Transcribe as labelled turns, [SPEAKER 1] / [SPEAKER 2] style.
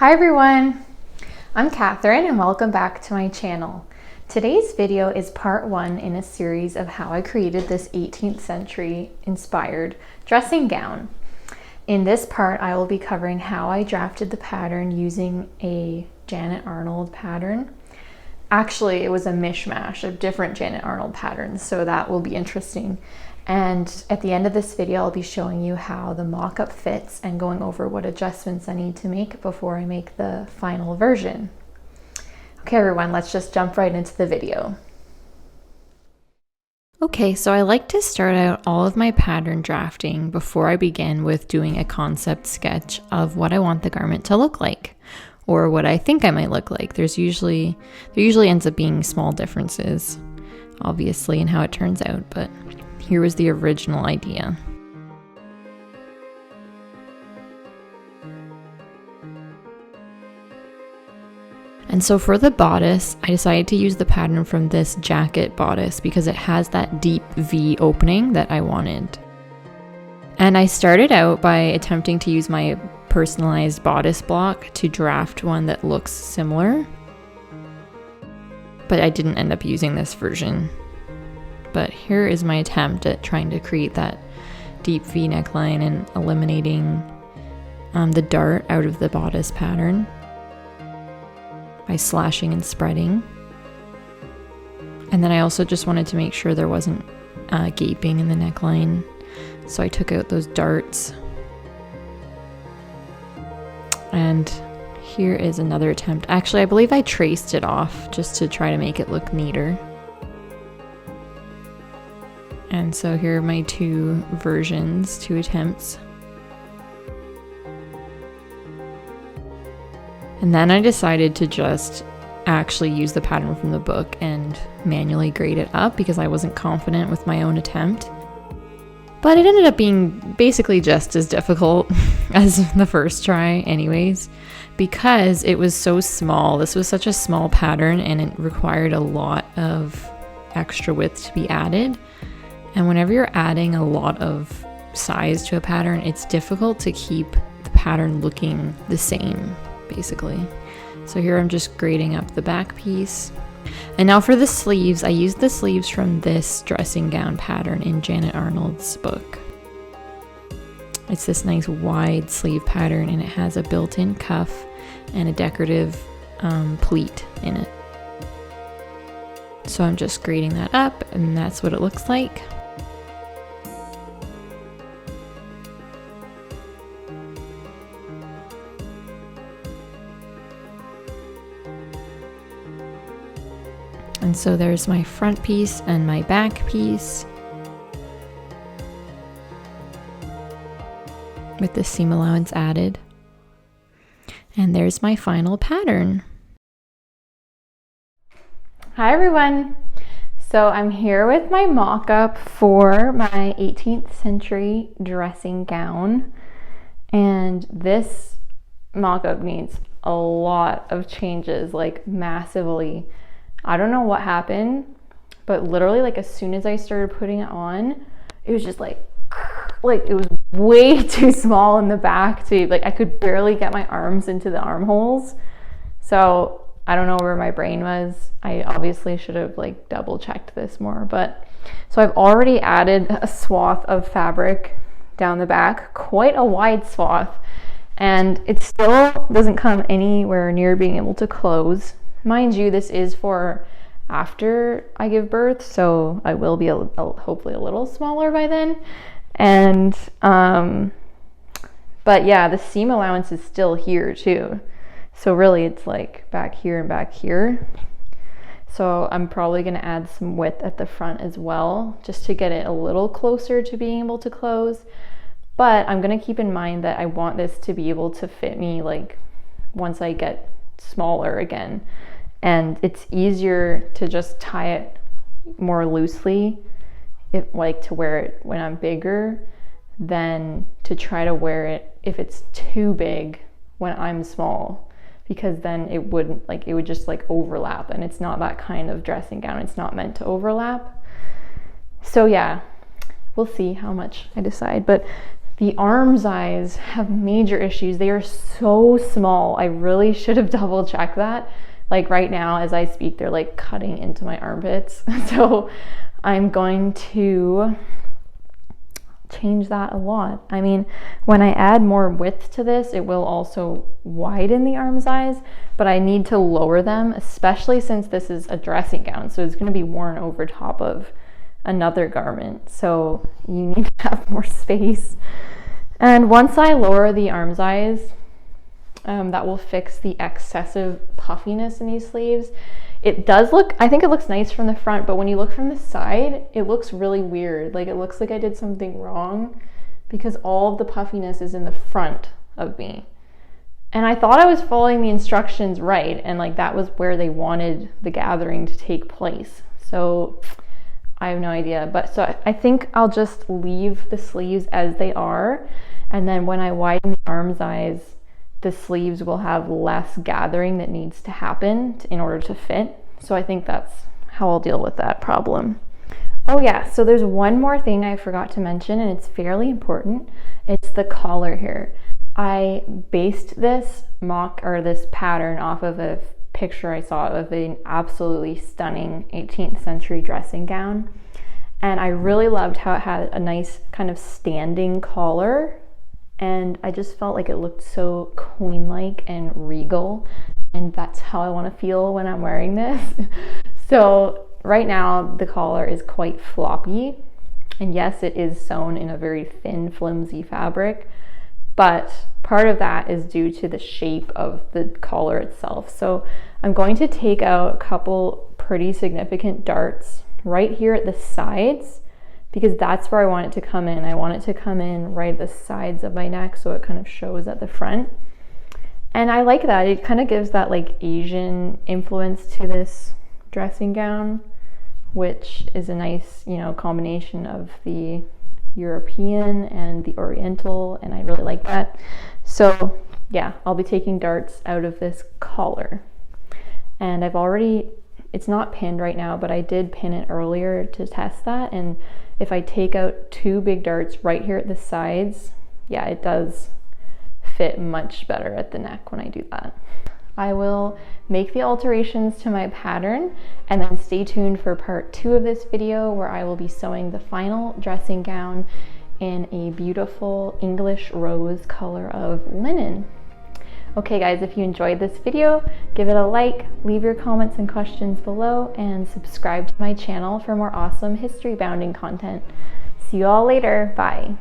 [SPEAKER 1] Hi everyone, I'm Katherine and welcome back to my channel. Today's video is part one in a series of how I created this 18th century inspired dressing gown. In this part, I will be covering how I drafted the pattern using a Janet Arnold pattern. Actually, it was a mishmash of different Janet Arnold patterns, so that will be interesting. And at the end of this video, I'll be showing you how the mock-up fits and going over what adjustments I need to make before I make the final version. Okay everyone, let's just jump right into the video. Okay, so I like to start out all of my pattern drafting before I begin with doing a concept sketch of what I want the garment to look like, or what I think I might look like. There usually ends up being small differences, obviously, in how it turns out, but here was the original idea. And so for the bodice, I decided to use the pattern from this jacket bodice because it has that deep V opening that I wanted. And I started out by attempting to use my personalized bodice block to draft one that looks similar, but I didn't end up using this version. But here is my attempt at trying to create that deep V neckline and eliminating the dart out of the bodice pattern by slashing and spreading. And then I also just wanted to make sure there wasn't gaping in the neckline, so I took out those darts. And here is another attempt. Actually, I believe I traced it off just to try to make it look neater. And so here are my two versions, two attempts. And then I decided to just actually use the pattern from the book and manually grade it up because I wasn't confident with my own attempt. But it ended up being basically just as difficult as the first try anyways, because it was so small. This was such a small pattern and it required a lot of extra width to be added. And whenever you're adding a lot of size to a pattern, it's difficult to keep the pattern looking the same, basically. So here I'm just grading up the back piece. And now for the sleeves, I used the sleeves from this dressing gown pattern in Janet Arnold's book. It's this nice wide sleeve pattern and it has a built-in cuff and a decorative pleat in it. So I'm just grading that up and that's what it looks like. And so there's my front piece and my back piece with the seam allowance added. And there's my final pattern. Hi everyone! So I'm here with my mock-up for my 18th century dressing gown. And this mock-up needs a lot of changes, like massively. I don't know what happened, but literally like as soon as I started putting it on, it was just like it was way too small in the back to like I could barely get my arms into the armholes. So I don't know where my brain was. I obviously should have like double checked this more, but so I've already added a swath of fabric down the back, quite a wide swath, and it still doesn't come anywhere near being able to close. Mind you, this is for after I give birth, so I will be hopefully a little smaller by then. And but yeah, the seam allowance is still here too. So really it's like back here and back here. So I'm probably gonna add some width at the front as well, just to get it a little closer to being able to close. But I'm gonna keep in mind that I want this to be able to fit me like once I get smaller again. And it's easier to just tie it more loosely, if like to wear it when I'm bigger, than to try to wear it if it's too big when I'm small, because then it wouldn't like it would just like overlap, and it's not that kind of dressing gown. It's not meant to overlap. So yeah, we'll see how much I decide. But The arm size have major issues. They are so small. I really should have double checked that. Like right now as I speak, they're like cutting into my armpits. So I'm going to change that a lot. I mean, when I add more width to this, it will also widen the arm size, but I need to lower them, especially since this is a dressing gown. So it's going to be worn over top of another garment. So you need to have more space. And once I lower the arm size, that will fix the excessive puffiness in these sleeves. It does look, I think it looks nice from the front, but when you look from the side, it looks really weird. Like it looks like I did something wrong because all of the puffiness is in the front of me. And I thought I was following the instructions right, and like that was where they wanted the gathering to take place. So I have no idea, but so I think I'll just leave the sleeves as they are, and then when I widen the arm size, the sleeves will have less gathering that needs to happen in order to fit. So I think that's how I'll deal with that problem. Oh yeah, so there's one more thing I forgot to mention, and it's fairly important. It's the collar here. I based this this pattern off of a picture I saw of an absolutely stunning 18th century dressing gown. And I really loved how it had a nice kind of standing collar. And I just felt like it looked so queen-like and regal. And that's how I want to feel when I'm wearing this. So right now the collar is quite floppy. And yes, it is sewn in a very thin, flimsy fabric. But part of that is due to the shape of the collar itself. So I'm going to take out a couple pretty significant darts right here at the sides, because that's where I want it to come in. I want it to come in right at the sides of my neck so it kind of shows at the front. And I like that. It kind of gives that like Asian influence to this dressing gown, which is a nice, combination of the European and the Oriental, and I really like that. So yeah, I'll be taking darts out of this collar. And it's not pinned right now, but I did pin it earlier to test that. And if I take out 2 big darts right here at the sides, yeah, it does fit much better at the neck when I do that. I will make the alterations to my pattern, and then stay tuned for part 2 of this video where I will be sewing the final dressing gown in a beautiful English rose color of linen. Okay guys, if you enjoyed this video, give it a like, leave your comments and questions below, and subscribe to my channel for more awesome history bounding content. See you all later, bye.